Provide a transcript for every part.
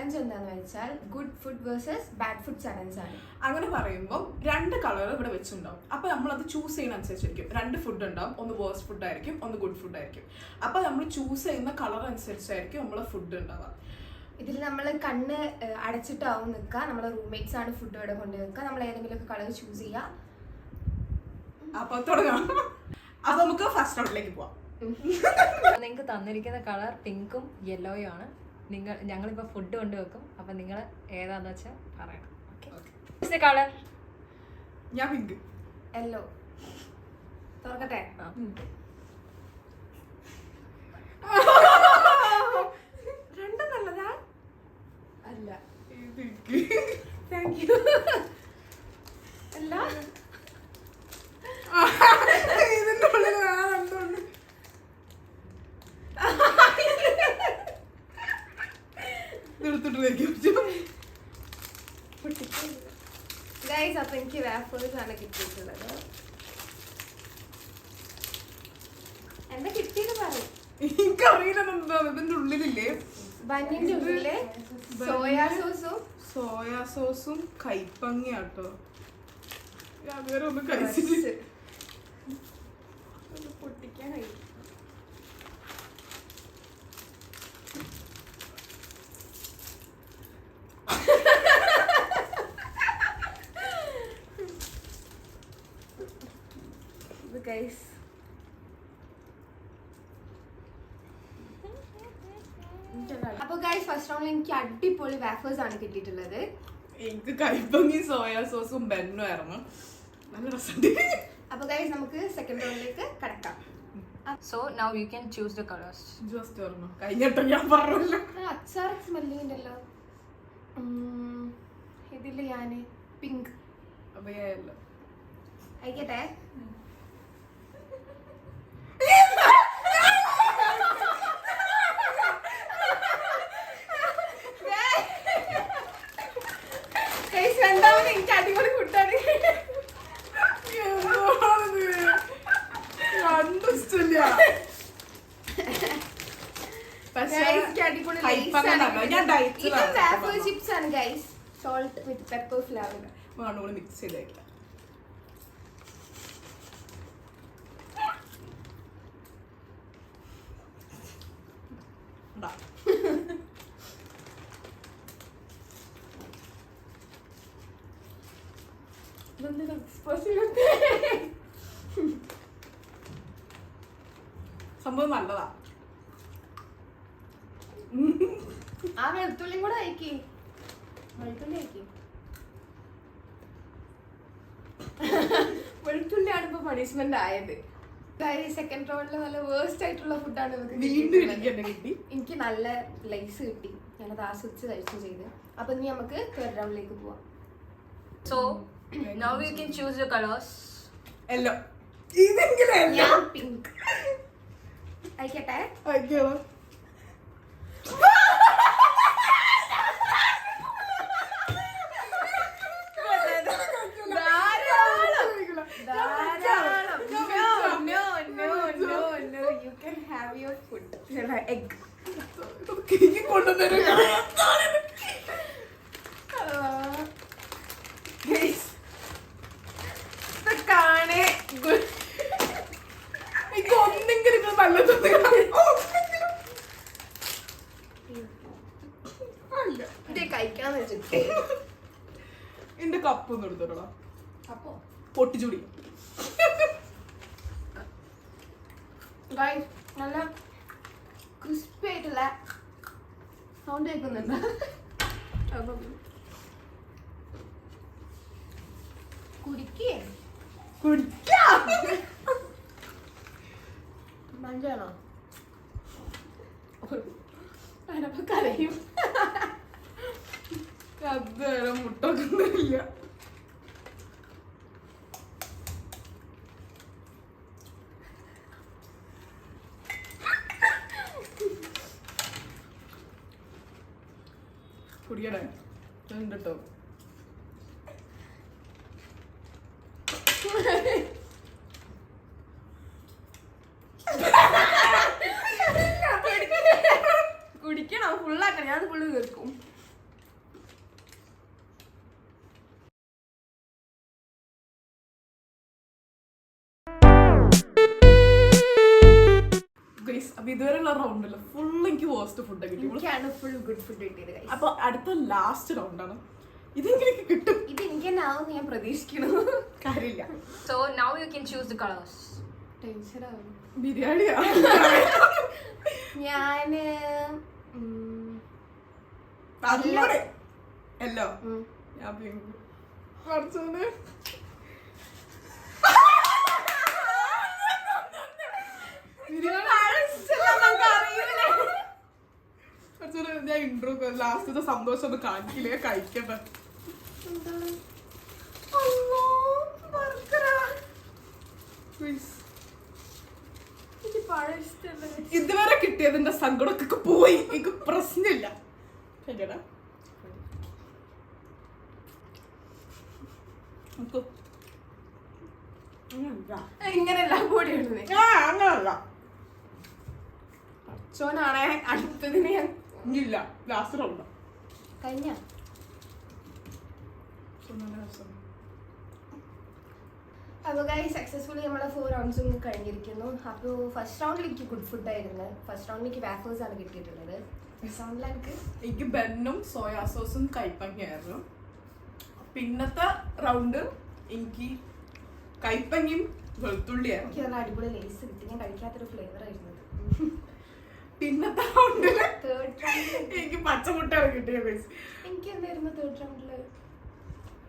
Challenge എന്താണെന്ന് വെച്ചാൽ good food versus bad food challenge ആണ്. അങ്ങനെ പറയുമ്പോൾ 2 കളർ ഇവിടെ വെച്ചിട്ടുണ്ടാവും. അപ്പൊ നമ്മളത് ചൂസ് ചെയ്യുന്ന അനുസരിച്ചിരിക്കും. 2 ഫുഡ് ഉണ്ടാവും, ഒന്ന് വേഴ്സ്റ്റ് ഫുഡ് ആയിരിക്കും, ഒന്ന് ഗുഡ് ഫുഡ് ആയിരിക്കും. അപ്പൊ നമ്മൾ ചൂസ് ചെയ്യുന്ന കളർ അനുസരിച്ചായിരിക്കും നമ്മളെ ഫുഡ് ഉണ്ടാവുക. ഇതിൽ നമ്മൾ കണ്ണ് അടച്ചിട്ടാവും നിൽക്കുക. നമ്മളെ റൂംമേറ്റ്സ് ആണ് ഫുഡ് ഇവിടെ കൊണ്ട് നിൽക്കുക. നമ്മൾ ഏതെങ്കിലും കളർ ചൂസ് ചെയ്യുക. അപ്പൊ തുടങ്ങാം. അപ്പൊ നമുക്ക് ഫസ്റ്റ് റൗണ്ടിലേക്ക് പോവാം. നിങ്ങൾക്ക് തന്നിരിക്കുന്ന കളർ പിങ്കും യെല്ലോയും ആണ്. ഞങ്ങളിപ്പോൾ ഫുഡ് കൊണ്ടുവെക്കും. അപ്പം നിങ്ങൾ ഏതാന്ന് വെച്ചാൽ പറയണം. ഓക്കെ, കളർ ഞാൻ പിങ്ക്. യെല്ലോ. തുറക്കട്ടെ? രണ്ടും നല്ലതാ അല്ല? Thank you. അല്ല, ഇതിന്റെ ഉള്ളിൽ വേറെ എന്തുണ്ട്? എടുത്തിട്ട് വെക്കും. ഗൈസ്, അപ്പൊ എനിക്ക് വാഫേഴ്സ് ആണ് കിട്ടിയിട്ടുള്ളത്. എന്താ കിട്ടിയത് പറയും? എനിക്കറിയില്ല എന്താണ് ഇതിന്റെ ഉള്ളിലില്ലേ. ബന്നിന്റെ ഉള്ളില് സോയാ സോസും കൈപ്പങ്ങയാട്ടോ. അതുവരെ ഒന്ന് കഴിച്ചിട്ട് പൊട്ടിക്കാൻ കഴിയും. ഗൈസ്, അപ്പൊ ഗൈസ് ഫസ്റ്റ് റൗണ്ടിൽ എനിക്ക് അടിപൊളി വാഫേഴ്സ് ആണ് കിട്ടിയിട്ടുള്ളത്. എനിക്ക് കൈപ്പങ്ങി സോയാ സോസും ബെന്നും ആയിരുന്നു. നല്ല രസമുണ്ട്. അപ്പൊ ഗൈസ് നമുക്ക് സെക്കൻഡ് റൗണ്ടിലേക്ക് കടക്കാം. So now you can choose the colours. Just ഓർമ്മ കഴിഞ്ഞിട്ടോ ഞാൻ പറഞ്ഞല്ലോ. അച്ചാർ സ്മെല്ലിംഗ് ഉണ്ടല്ലോ. ഇതില് ഞാന് പിങ്ക് അഭയല്ല അയക്കട്ടെ. രണ്ടാമത് എനിക്ക് അടിപൊളി ഫുഡാണ്. ചിപ്സ് ആണ് ഗൈസ്. സോൾട്ട് വിത്ത് പെപ്പർ ഫ്ലേവർ. മിക്സ് ചെയ്തേക്കാം. സംഭവം നല്ലതാ. ആ വെളുത്തുള്ളിയും കൂടെ അയക്കി. വെളുത്തുള്ളിയാണ് ഇപ്പൊ പണിഷ്മെന്റ് ആയത്. സെക്കൻഡ് റൗണ്ടില് നല്ല വേഴ്സ്റ്റ് ആയിട്ടുള്ള ഫുഡാണ് കിട്ടി. എനിക്ക് നല്ല ലൈസ് കിട്ടി. ഞാനത് ആസ്വദിച്ച് കഴിച്ചു ചെയ്ത്. അപ്പൊ ഇനി നമുക്ക് തേർഡ് റൗണ്ടിലേക്ക് പോവാം. So now you can choose the colours. എല്ലോ ഞാൻ pink അയക്കട്ടെ. You can have your food. Egg. കഴിക്കാന്ന് വെച്ചിട്ട് എന്റെ കപ്പ് ഒന്ന് എടുത്തോടാ. അപ്പൊ പൊട്ടിച്ചൂടി. നല്ല ക്രിസ്പി ആയിട്ടുള്ള സൗണ്ട് കേൾക്കുന്നുണ്ട്. അപ്പം മഞ്ചാണോ? അതിനപ്പോ കരയും. അതേരം മുട്ടൊക്കൊന്നുമില്ല. കുടിയടേ കേട്ടോ. കുടിക്കണം, ഫുള്ളാക്കണം. ഞാൻ ഫുള്ള് കേൾക്കും. അപ്പൊ ഇതുവരെയുള്ള റൗണ്ടില് ഫുൾ എനിക്ക് വേസ്റ്റ് ഫുഡ് കിട്ടി. എനിക്കാണ് ഫുൾ ഗുഡ് ഫുഡ് കിട്ടിയത് guys. അപ്പൊ അടുത്ത ലാസ്റ്റ് റൗണ്ടാണ്. ഇതെങ്കിലും എനിക്ക് കിട്ടും. ഇത് എനിക്ക് തന്നെ ആവും ഞാൻ പ്രതീക്ഷിക്കുന്നു. കാര്യമില്ല. So now you can choose the colors. ടെൻഷനാവും. ബിരിയാണിയാ. ഞാന് എല്ലോ ഞാൻ പിങ്ക്. കുറച്ചോണ്ട് ഞാൻ ഇൻട്രോ ലാസ്റ്റത്തെ സന്തോഷം ഒന്ന് കാണിക്കില്ലേ കഴിക്കണ്ട. ഇതുവരെ കിട്ടിയതിന്റെ സങ്കടമൊക്കെ പോയി. എനിക്ക് പ്രശ്നമില്ല. ശരിയാ ഇങ്ങനെയല്ല കൂടി ഇടുന്നത്. അങ്ങനല്ല. അച്ഛനാണേ അടുത്തതിന് ഞാൻ ഇല്ല ലാസ്റ്റ് റൗണ്ട് കഴിഞ്ഞ. അപ്പോൾ ഗൈസ് സക്സസ്ഫുള്ളി നമ്മളെ 4 റൗണ്ട്സും കഴിഞ്ഞിരിക്കുന്നു. അപ്പോൾ ഫസ്റ്റ് റൗണ്ടിൽ എനിക്ക് ഗുഡ് ഫുഡ് ആയിരുന്നു. ഫസ്റ്റ് റൗണ്ടിൽ എനിക്ക് വാഫേഴ്സ് ആണ് കിട്ടിയിട്ടുള്ളത്. ഫസ്റ്റ് റൗണ്ടിൽ എനിക്ക് ബെന്നും സോയാ സോസും കൈപ്പങ്ങയായിരുന്നു. പിന്നത്തെ റൗണ്ട് എനിക്ക് കൈപ്പങ്ങയും വെളുത്തുള്ളിയായിരുന്നു. എനിക്ക് നല്ല അടിപൊളി ലേസ് കിട്ടി. ഞാൻ കഴിക്കാത്തൊരു ഫ്ലേവർ ആയിരുന്നു. പിന്നത്തെ റൗണ്ടില് തേർഡ് റൗണ്ടിൽ എനിക്ക് പച്ചമുട്ട കിട്ടിയ പൈസ. എനിക്ക് എന്തായിരുന്നു തേർഡ് റൗണ്ടിൽ?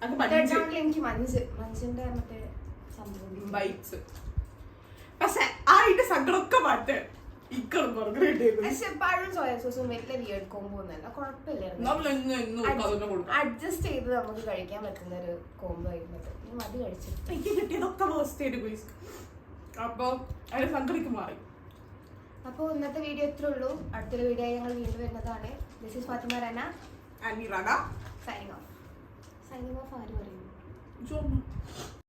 അത് തേർഡ് റൗണ്ടിൽ എനിക്ക് മഞ്ചിന്റെ മറ്റേ സംഭവം ബൈറ്റ്സ്. പക്ഷെ അതിന്റെ സങ്കടമൊക്കെ മാറ്റേ ഇക്കണം പറഞ്ഞു കിട്ടിയത്. പക്ഷെ പഴം സോയാ സോസും വലിയ വിയേർഡ് കോംബോ ഒന്നല്ല, കുഴപ്പമില്ലായിരുന്നു. അഡ്ജസ്റ്റ് ചെയ്ത് നമുക്ക് കഴിക്കാൻ പറ്റുന്ന ഒരു കോംബോ ആയിരുന്നു. അത് കഴിച്ചു എനിക്ക് കിട്ടിയതൊക്കെ വേസ്റ്റ് ചെയ്ത് പോയി. അപ്പൊ അതിന്റെ സങ്കടക്ക് മാറി. അപ്പോൾ ഇന്നത്തെ വീഡിയോ ഇത്രേ ഉള്ളൂ. അടുത്തൊരു വീഡിയോ ആയി ഞങ്ങൾ വീണ്ടും വരുന്നതാണ്. This is Fathima Rana and Rana signing off. Signing off ആര് പറയുന്നു?